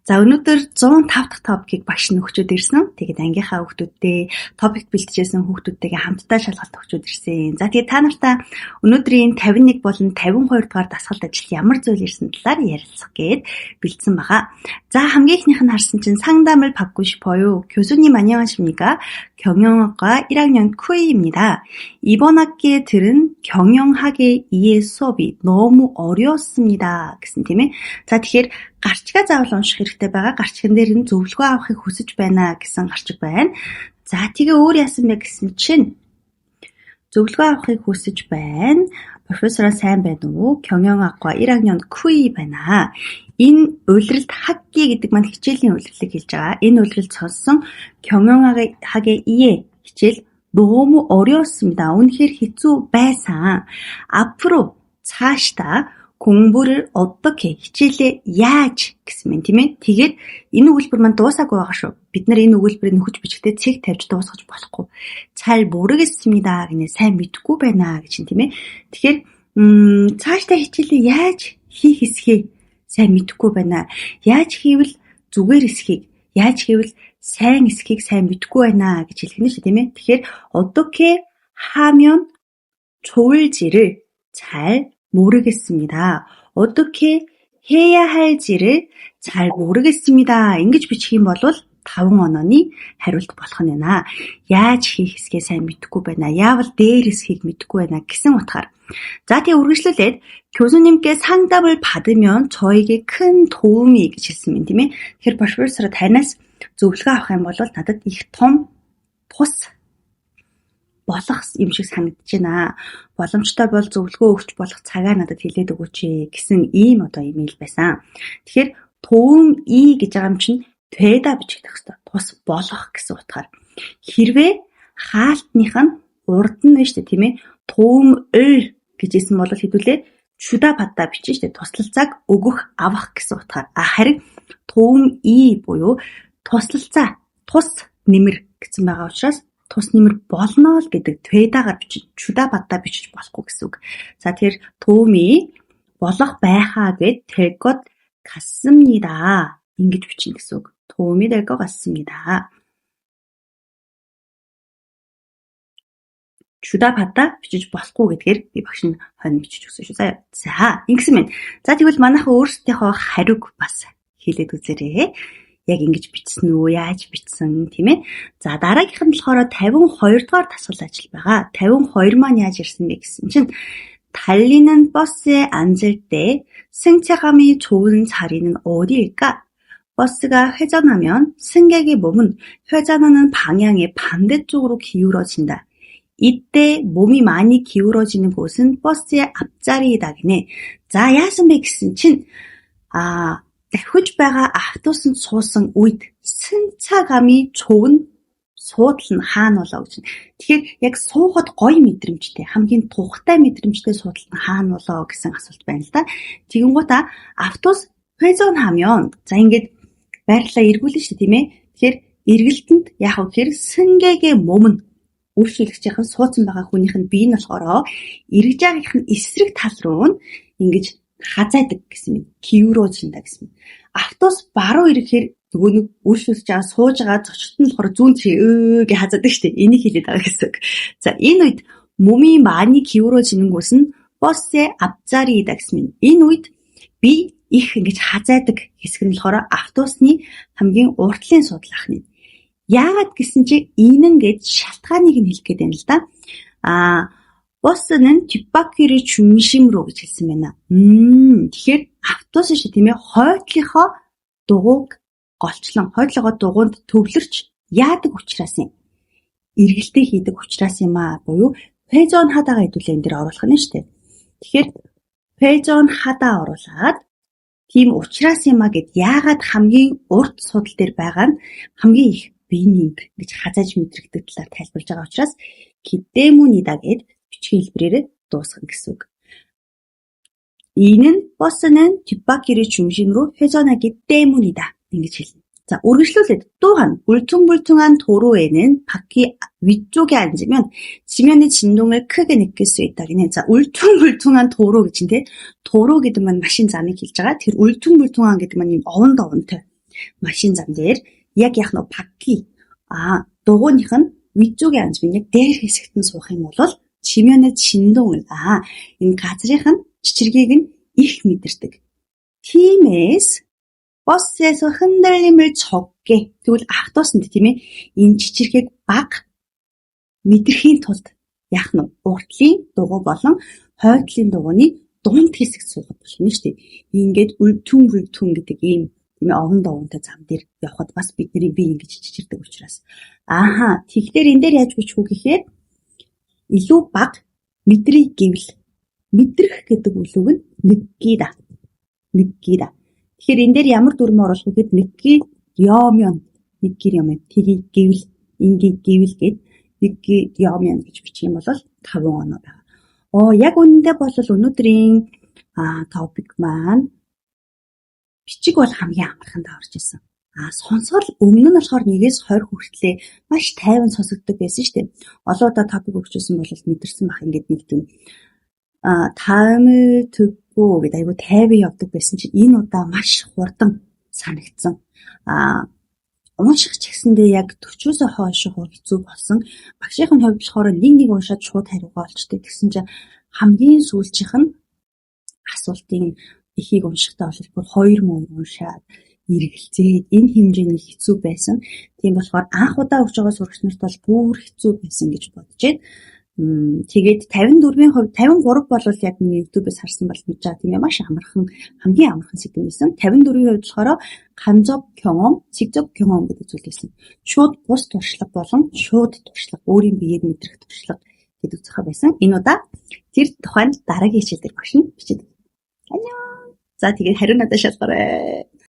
За өнөөдөр 105 дахь топикийг багш нь өгчөөд ирсэн. Тэгээд ангийнхаа хүүхдүүдтэй топикт бэлтжижсэн хүүхдүүдтэйгээ хамтдаа шалгалт өгчөөд ирсэн. За тэгээд та нартай өнөөдрийн 51 болон 52 дугаар дасгалт ажил ямар зүйл ирсэн талаар ярилцах гээд бэлдсэн байгаа. За хамгийн ихнийх нь харсан чинь 상담을 받고 싶어요. 교수님 안녕하십니까? 경영학과 1학년 쿠이입니다. 이번 학기에 들은 경영학의 이해 수업이 너무 어려웠습니다. гэсэн тийм ээ. За тэгэхээр гарчгаа заавал унших хэрэгтэй байгаа. Гарчган дээр нь зөвлөгөө авахыг хүсэж байна гэсэн гарчиг байна. За тэгээ өөр яасан бэ гэсэн чинь зөвлөгөө авахыг хүсэж байна. профессораа сайн байна уу? 경영학과 1학년 쿠이 байна. Энэ улиралд 학기 гэдэг маань хичээлийн улирлыг хэлж байгаа. Энэ улиралд сонссон 경영학의 이해 хичээл 너무 어려웠습니다. үнэхээр хэцүү байсан. 앞으로 цаашдаа 공부를 어떻게 хичээлээ яаж гэсэн мэт тийм ээ. Тэгээд энэ өгүүлбэр маань дуусаагүй байгаа шүү. Бид нар энэ өгүүлбэрийг нөхөж бичихдээ цэг тавьж дуусгаж болохгүй. 잘 모르겠습니다 гэнэ сайн мэдгүй байна гэж тийм ээ. Тэгэхээр цаашдаа хичээлээ яаж хийх эсхийг сайн мэдгүй байна. Яаж хийвэл зүгээр эсхийг, яаж хийвэл сайн эсхийг сайн мэдгүй байна гэж хэлэх нь шүү тийм ээ. Тэгэхээр 어떻게 하면 좋을지를 잘 모르겠습니다. 어떻게 해야 할지를 잘 모르겠습니다. ингэж бичих юм бол 5 онооны хариулт болох нь байна. Яаж хийх эсгээ сайн мэдэхгүй байна. Яавал дээр эсхийг мэдэхгүй байна гэсэн утгаар. За тэгээ үргэлжлүүлээд 교수님께 상담을 받으면 저에게 큰 도움이 гэж хэлсэн юм тийм ээ. Тэгэхээр профессор танаас зөвлөгөө авах юм бол надад их том тус болох юм шиг санагдаж байна. Боломжтой бол зөвлөгөө өгч болох цагаа надад хэлээд өгөөч гэсэн ийм имэйл байсан. Тэгэхээр 도움 이 гэж байгаа юм чинь 되다 бичих хэрэгтэй. Тус болох гэсэн утгаар. Хэрвээ хаалтных нь урд нь байна шүү дээ тийм ээ. 도움을 гэжсэн бол хэдүүлээ 주다 받다 бичих шүү дээ. Туслалцааг өгөх авах гэсэн утгаар. Харин 도움 이 буюу туслалцаа тус нэмэр гэсэн байгаа учраас тус нэмэр болно л гэдэг 되다гаар бичиж 주다 받다 бичиж болохгүй гэсэн үг. За тэгэхээр 도움이 болох байхаа гэд 될 것 같습니다. ингэж бичнэ гэсэн үг. 도움이 될 것 같습니다. 주다 받다 бичиж болохгүй гэдгээр би багш нь хонь бичиж өгсөн шүү. За ингэсэн мэн. За тэгвэл манайхан өөрсдийнхөө хариуг бас хэлээд үзээрэй. Яг ингэж бичсэн үү, яаж бичсэн тийм ээ. За дараагийнх нь болохоор 52 дугаар дасгал ажил байгаа. 52 маань яаж ирсэн бэ гэсэн чинь 달리는 버스에 앉을 때 승차감이 좋은 자리는 어디일까? 버스가 회전하면 승객의 몸은 회전하는 방향의 반대쪽으로 기울어진다. 이때 몸이 많이 기울어지는 곳은 버스의 앞자리이다기네. За яасан бэ гэсэн чинь давхиж байгаа автобусанд суусан үед 승차감이 좋은 суудал нь хаана болоо гэж. Тэгэхээр яг суухад гоё мэдрэмжтэй, хамгийн тухтай мэдрэмжтэй суудал нь хаана болоо гэсэн асуулт байна л да. Тэгэнгუута автобус 회전하면 за ингээд байрлалаа эргүүлнэ шүү дээ тийм ээ. Тэгэхээр эргэлтэнд яг гэхээр 승객의 몸은 өөрчлөгчийн суудсан байгаа хүнийх нь бие нь болохоор эргэж байгаагийнх нь эсрэг тал руу ингэж хазайдаг гэсэн юм. Киурожинда гэсэн юм. Автобус баруун ирэхээр нөгөө нэг өөрчлөлтөж байгаа сууж байгаа зочид нь болохоор зүүн гээ хазаадаг шүү дээ. Энийг хэлээд байгаа гэсэн үг. За энэ үед 몸이 많이 기울어지는 곳은 버스의 앞자리이다 гэсэн юм. Энэ үед би их ингэж хазайдаг хэсэг нь болохоор автобусны хамгийн уртлын суудлын ахны. Яагаад гэсэн чи энэ ингээд шалтгааныг нь хэлэх гээд байна л да. 버스는 뒷바퀴를 중심으로 гэж хэлсэн байна. Тэгэхээр автобус шүү тийм ээ. хойдлынхоо дугуйг голчлон, хойдлогоо дугуйнд төвлөрч яадаг учраас юм. Эргэлтээ хийдэг учраас юм буюу 회전하다가 хэдүүлээ энэ дэр оруулах нь шүү дээ. Тэгэхээр 회전하다 оруулаад тийм учраас юм гэд яагаад хамгийн урт судал дээр байгаа нь хамгийн их биений гэж хазааж мэдрэгдэх талаар тайлбарлаж байгаа учраас 기때문이다 гэд бичгийн хэлбэрээр дуусгана гэсэн үг. 이는 버스는 뒷바퀴를 중심으로 회전하기 때문이다. ингэж хэлнэ. 자, үргэлжлүүлээд 또한 울퉁불퉁한 도로에는 바퀴 위쪽에 앉으면 지면의 진동을 크게 느낄 수 있다기는. 자, 울퉁불퉁한 도로 гэжинтэй. 도로 гэдэг нь машин замыг хэлж байгаа. Тэр 울퉁불퉁한 гэдэг нь овон довонтой. Машин зам дээр яг багги дугуйных нь видеогийн анж би яг дээр хэсэгт нь суух юм бол чимээний чиндүүн энэ газрынх нь чичиргийг нь их мэдэрдэг. Тиймээс боссээс 흔들림을 적게 тэгвэл автооснд тийм ээ энэ чичирхэг бага мэдрэхийн тулд уртлын дугуй болон хойдлын дугуйны дунд хэсэгт суугаад болно шүү дээ. Ингээд үлтүн гэдэг ийм тийм ээ овон довонтой зам дээр явхад бас бидний бие ингэж чичирдэг учраас. Тэгэхээр энэ дээр яаж бичих вэ гэхээр илүү бага мэдрийг гэвэл мэдрэх гэдэг үлэг нь нэггийда. Тэгэхээр энэ дээр ямар дүрм оруулах вэ гэхэд нэггийрёмён тгийг гэвэл ингээд гэвэл гээд нэггийрёмён гэж бичих юм бол 5 оноо байна. Яг үнэндээ бол өнөөдрийн топик маань бичиг бол хамгийн амархан даварч ирсэн. Сонсгол өмнө нь болохоор 1-ээс 20 хүртлээр маш тайван сонсогддог байсан шүү дээ. Олон удаа топик өгчөөсөн бол мэдэрсэн бах ингээд нэг тийм таамыг төггүй гэдэг айгу тайван явдаг байсан чинь энэ удаа маш хурдан санагдсан. Унших ч гэсэндээ яг 40-оос хойш хэцүү болсон. Багшийн хувьд болохоор нэг уншаад шууд хариугаа олчтой гэсэн чинь хамгийн сүүлчийнх нь асуултын эхийг уншихтаа бол бүр 2 муу уншаад эргэлзээд энэ хэмжээний хэцүү байсан. Тийм болохоор анх удаа өгч байгаа сурагч нарт бол бүр хэцүү байсан гэж бодож байна. Тэгээд 54-ийн хувьд 53 бол яг YouTube-ээс харсан бол гэж байгаа тийм ээ маш амархан хамгийн амархан сэдв байсан. 54-ийн хувьд болохоор 감접 경험, 직접 경험 гэдэг зүйл байсан. Шууд бус туршлага болон шууд туршлага, өөрийн биеийг мэдрэх туршлага гэдэг зохиол байсан. Энэ удаа тэр тухайд дараагийн хичээл дээр багш нь бичиж. За тэгээд хариу надад шалгараа.